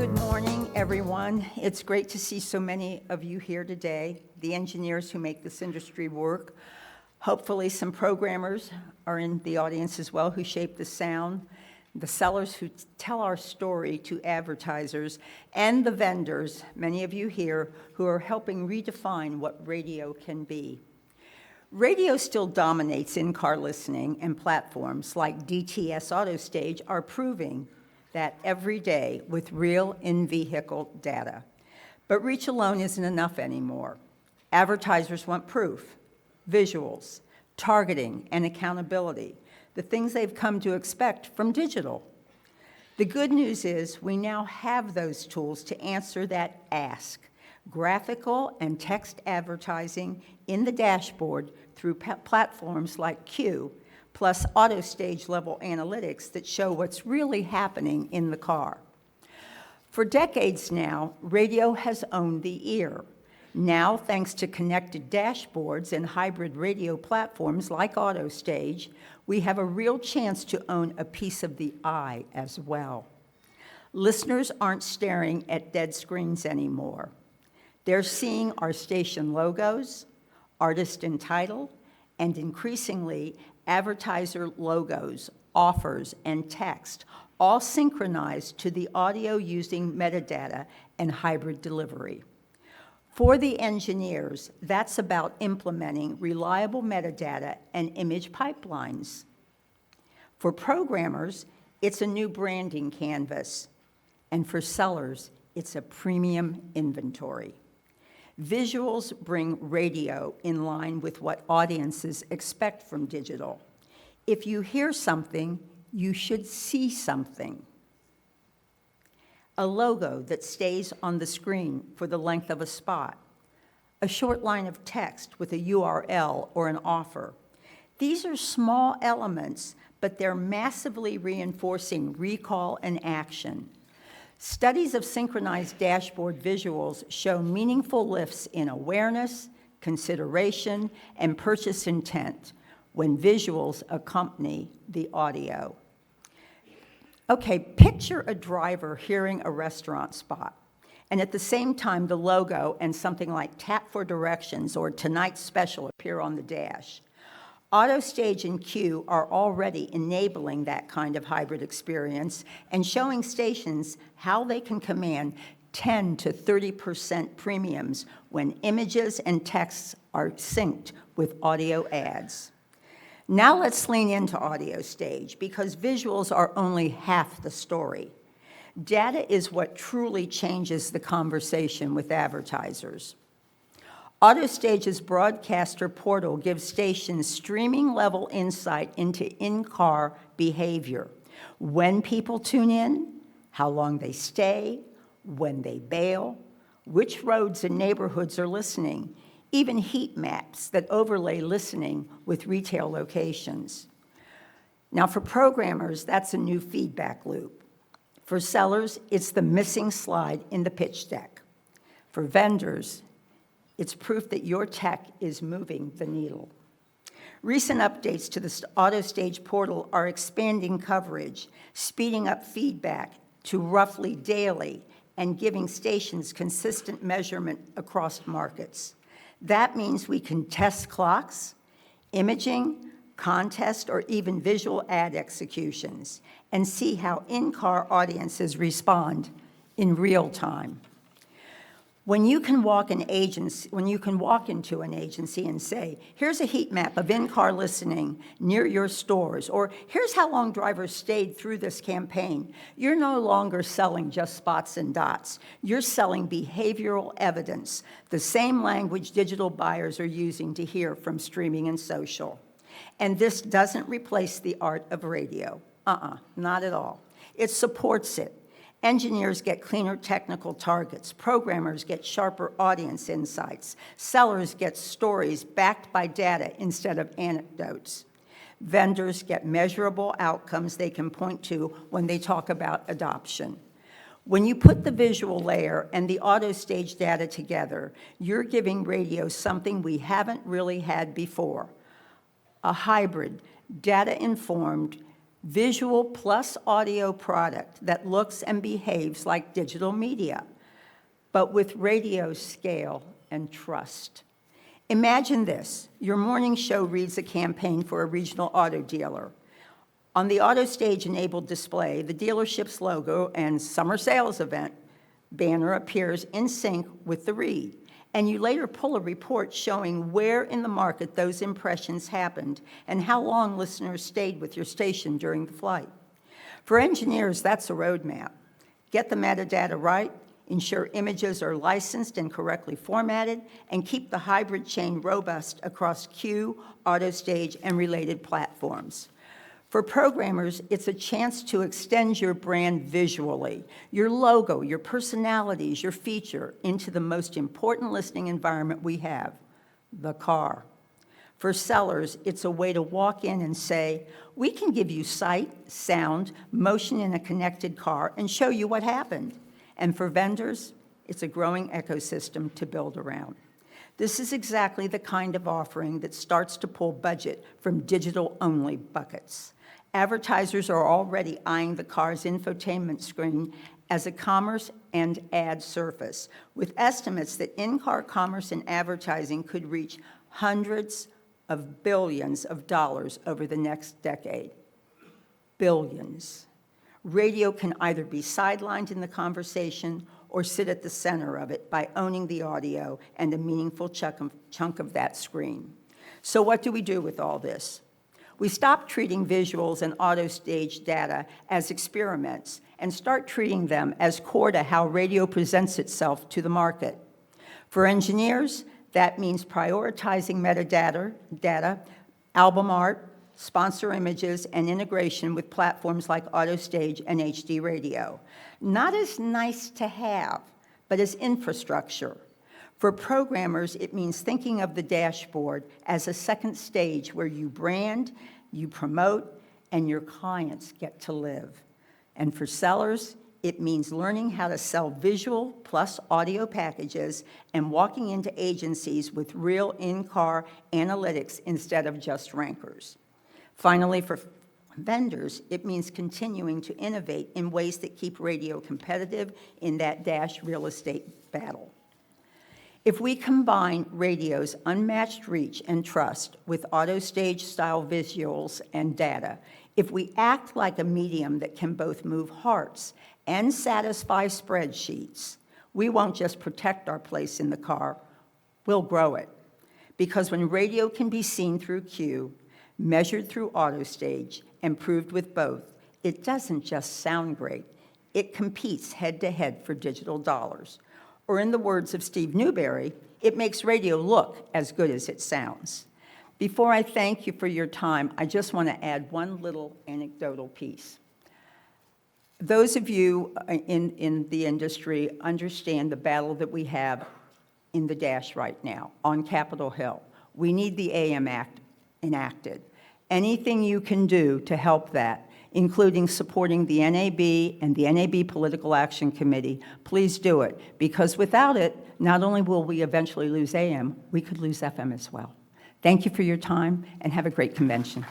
Good morning, everyone. It's great to see so many of you here today, the engineers who make this industry work. Hopefully some programmers are in the audience as well who shape the sound, the sellers who tell our story to advertisers, and the vendors, many of you here, who are helping redefine what radio can be. Radio still dominates in-car listening, and platforms like DTS AutoStage are proving that every day with real in-vehicle data. But reach alone isn't enough anymore. Advertisers want proof, visuals, targeting, and accountability, the things they've come to expect from digital. The good news is we now have those tools to answer that ask. Graphical and text advertising in the dashboard through platforms like Q, plus AutoStage level analytics that show what's really happening in the car. For decades now, radio has owned the ear. Now, thanks to connected dashboards and hybrid radio platforms like AutoStage, we have a real chance to own a piece of the eye as well. Listeners aren't staring at dead screens anymore. They're seeing our station logos, artist and title, and increasingly, advertiser logos, offers, and text, all synchronized to the audio using metadata and hybrid delivery. For the engineers, that's about implementing reliable metadata and image pipelines. For programmers, it's a new branding canvas. And for sellers, it's a premium inventory. Visuals bring radio in line with what audiences expect from digital. If you hear something, you should see something. A logo that stays on the screen for the length of a spot. A short line of text with a URL or an offer. These are small elements, but they're massively reinforcing recall and action. Studies of synchronized dashboard visuals show meaningful lifts in awareness, consideration, and purchase intent when visuals accompany the audio. Okay, picture a driver hearing a restaurant spot, and at the same time the logo and something like tap for directions or tonight's special appear on the dash. AutoStage and Q are already enabling that kind of hybrid experience and showing stations how they can command 10 to 30% premiums when images and texts are synced with audio ads. Now let's lean into AutoStage because visuals are only half the story. Data is what truly changes the conversation with advertisers. AutoStage's broadcaster portal gives stations streaming-level insight into in-car behavior. When people tune in, how long they stay, when they bail, which roads and neighborhoods are listening, even heat maps that overlay listening with retail locations. Now, for programmers, that's a new feedback loop. For sellers, it's the missing slide in the pitch deck. For vendors, it's proof that your tech is moving the needle. Recent updates to the AutoStage portal are expanding coverage, speeding up feedback to roughly daily, and giving stations consistent measurement across markets. That means we can test clocks, imaging, contest, or even visual ad executions, and see how in-car audiences respond in real time. When you can walk into an agency and say, here's a heat map of in-car listening near your stores, or here's how long drivers stayed through this campaign, you're no longer selling just spots and dots. You're selling behavioral evidence, the same language digital buyers are using to hear from streaming and social. And this doesn't replace the art of radio. Not at all. It supports it. Engineers get cleaner technical targets. Programmers get sharper audience insights. Sellers get stories backed by data instead of anecdotes. Vendors get measurable outcomes they can point to when they talk about adoption. When you put the visual layer and the AutoStage data together, you're giving radio something we haven't really had before. A hybrid, data-informed visual plus audio product that looks and behaves like digital media, but with radio scale and trust. Imagine this. Your morning show reads a campaign for a regional auto dealer. On the AutoStage-enabled display, the dealership's logo and summer sales event banner appears in sync with the read, and you later pull a report showing where in the market those impressions happened and how long listeners stayed with your station during the flight. For engineers, that's a roadmap. Get the metadata right, ensure images are licensed and correctly formatted, and keep the hybrid chain robust across Q, AutoStage, and related platforms. For programmers, it's a chance to extend your brand visually, your logo, your personalities, your feature, into the most important listening environment we have, the car. For sellers, it's a way to walk in and say, we can give you sight, sound, motion in a connected car, and show you what happened. And for vendors, it's a growing ecosystem to build around. This is exactly the kind of offering that starts to pull budget from digital-only buckets. Advertisers are already eyeing the car's infotainment screen as a commerce and ad surface, with estimates that in-car commerce and advertising could reach hundreds of billions of dollars over the next decade. Billions. Radio can either be sidelined in the conversation or sit at the center of it by owning the audio and a meaningful chunk of that screen. So what do we do with all this? We stop treating visuals and AutoStage data as experiments and start treating them as core to how radio presents itself to the market. For engineers, that means prioritizing metadata, album art, sponsor images, and integration with platforms like AutoStage and HD Radio. Not as nice to have, but as infrastructure. For programmers, it means thinking of the dashboard as a second stage where you brand, you promote, and your clients get to live. And for sellers, it means learning how to sell visual plus audio packages and walking into agencies with real in-car analytics instead of just rankers. Finally, for vendors, it means continuing to innovate in ways that keep radio competitive in that dash real estate battle. If we combine radio's unmatched reach and trust with AutoStage-style visuals and data, if we act like a medium that can both move hearts and satisfy spreadsheets, we won't just protect our place in the car, we'll grow it. Because when radio can be seen through Q, measured through AutoStage, and proved with both, it doesn't just sound great, it competes head-to-head for digital dollars. Or in the words of Steve Newberry, it makes radio look as good as it sounds. Before I thank you for your time, I just want to add one little anecdotal piece. Those of you in the industry understand the battle that we have in the dash right now on Capitol Hill. We need the AM Act enacted. Anything you can do to help that, including supporting the NAB and the NAB Political Action Committee, please do it, because without it, not only will we eventually lose AM, we could lose FM as well. Thank you for your time, and have a great convention.